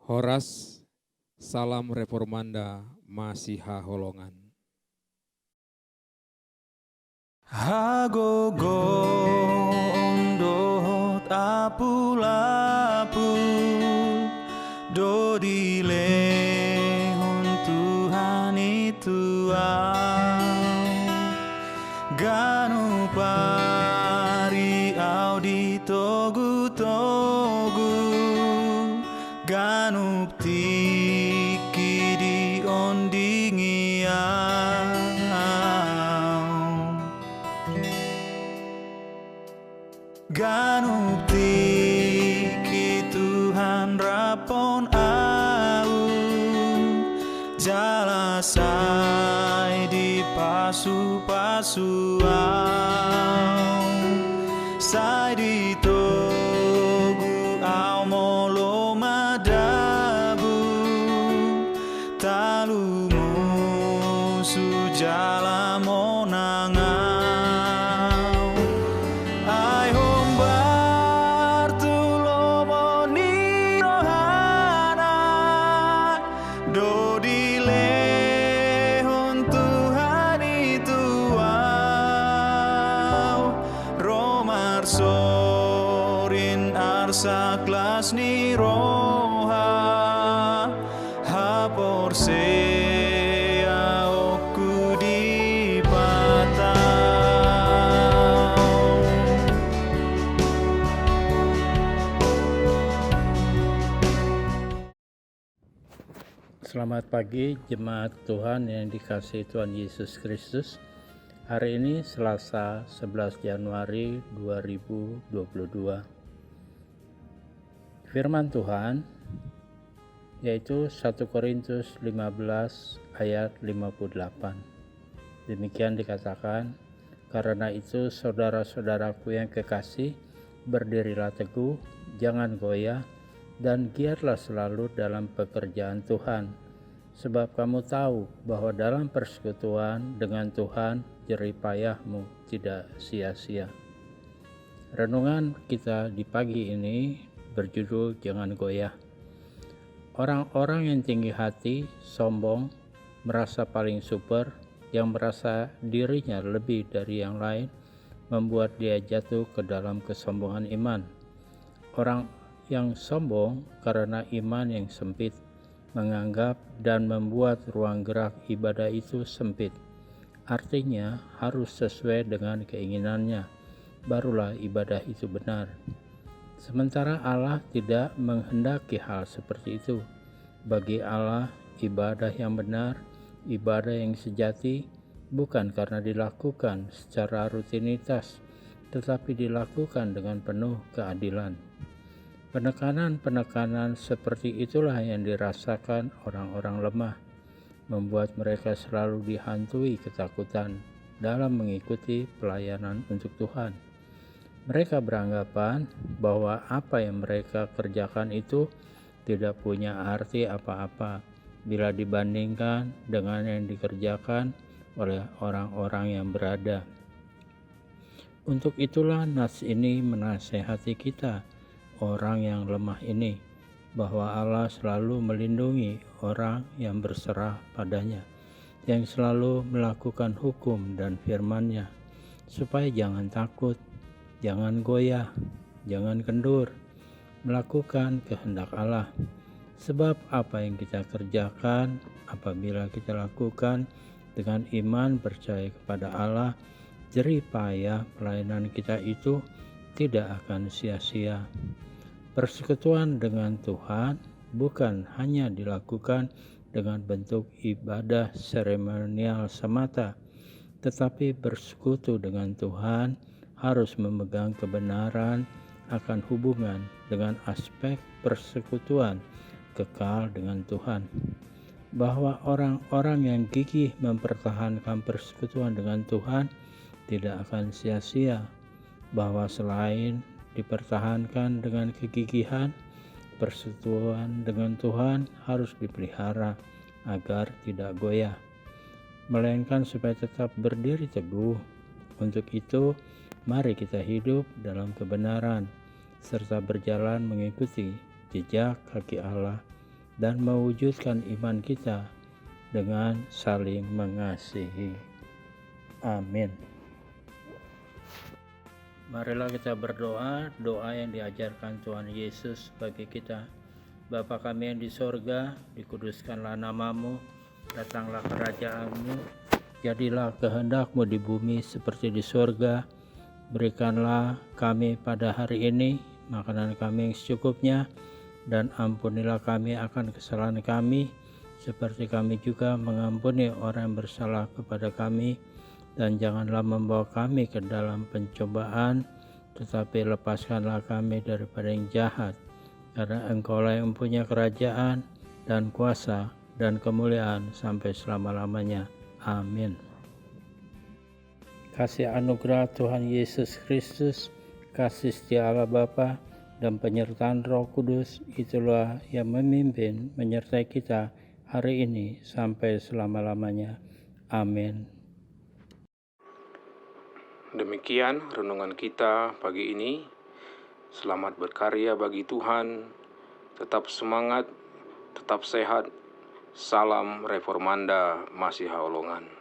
Horas, salam reformanda Masiha Holongan. Hagogo ondot apulapu dodile hon Tuhan itu ganu pari au di togu ganu tiki di ondingi ganu tiki Tuhan rapon au jalasai di pasu-pasu au sai di togu au molo madabu talu musu jala monangau ai hombar tulo moni rohana dodile hon Tuhan itu romar sorin arsa kelas ni roha hapor sea oku di patau. Selamat pagi jemaat Tuhan yang dikasihi Tuhan Yesus Kristus. Hari ini Selasa 11 Januari 2022. Firman Tuhan yaitu 1 Korintus 15 ayat 58. Demikian dikatakan, karena itu saudara-saudaraku yang kekasih, berdirilah teguh, jangan goyah, dan giatlah selalu dalam pekerjaan Tuhan. Sebab kamu tahu bahwa dalam persekutuan dengan Tuhan, jerih payahmu tidak sia-sia. Renungan kita di pagi ini berjudul Jangan Goyah. Orang-orang yang tinggi hati, sombong, merasa paling super, yang merasa dirinya lebih dari yang lain, membuat dia jatuh ke dalam kesombongan iman. Orang yang sombong karena iman yang sempit, menganggap dan membuat ruang gerak ibadah itu sempit. Artinya harus sesuai dengan keinginannya, barulah ibadah itu benar. Sementara Allah tidak menghendaki hal seperti itu. Bagi Allah, ibadah yang benar, ibadah yang sejati, bukan karena dilakukan secara rutinitas, tetapi dilakukan dengan penuh keadilan. Penekanan-penekanan seperti itulah yang dirasakan orang-orang lemah, membuat mereka selalu dihantui ketakutan dalam mengikuti pelayanan untuk Tuhan. Mereka beranggapan bahwa apa yang mereka kerjakan itu tidak punya arti apa-apa bila dibandingkan dengan yang dikerjakan oleh orang-orang yang berada. Untuk itulah nas ini menasehati kita, orang yang lemah ini, bahwa Allah selalu melindungi orang yang berserah padanya, yang selalu melakukan hukum dan firman-Nya, supaya jangan takut, jangan goyah, jangan kendur, melakukan kehendak Allah. Sebab apa yang kita kerjakan, apabila kita lakukan dengan iman percaya kepada Allah, jerih payah pelayanan kita itu tidak akan sia-sia. Persekutuan dengan Tuhan bukan hanya dilakukan dengan bentuk ibadah seremonial semata, tetapi bersekutu dengan Tuhan harus memegang kebenaran akan hubungan dengan aspek persekutuan kekal dengan Tuhan. Bahwa orang-orang yang gigih mempertahankan persekutuan dengan Tuhan tidak akan sia-sia, bahwa selain dipertahankan dengan kegigihan, persekutuan dengan Tuhan harus dipelihara agar tidak goyah, melainkan supaya tetap berdiri teguh. Untuk itu, mari kita hidup dalam kebenaran serta berjalan mengikuti jejak kaki Allah dan mewujudkan iman kita dengan saling mengasihi. Amin. Marilah kita berdoa, doa yang diajarkan Tuhan Yesus bagi kita. Bapa kami yang di sorga, dikuduskanlah namamu, datanglah kerajaan-Mu, jadilah kehendak-Mu di bumi seperti di sorga. Berikanlah kami pada hari ini makanan kami yang secukupnya, dan ampunilah kami akan kesalahan kami, seperti kami juga mengampuni orang yang bersalah kepada kami. Dan janganlah membawa kami ke dalam pencobaan, tetapi lepaskanlah kami daripada yang jahat. Karena Engkau-lah yang punya kerajaan dan kuasa dan kemuliaan sampai selama-lamanya. Amin. Kasih anugerah Tuhan Yesus Kristus, kasih setia Allah Bapa, dan penyertaan Roh Kudus, itulah yang memimpin menyertai kita hari ini sampai selama-lamanya. Amin. Demikian renungan kita pagi ini. Selamat berkarya bagi Tuhan. Tetap semangat, tetap sehat. Salam Reformanda Masiha Holongan.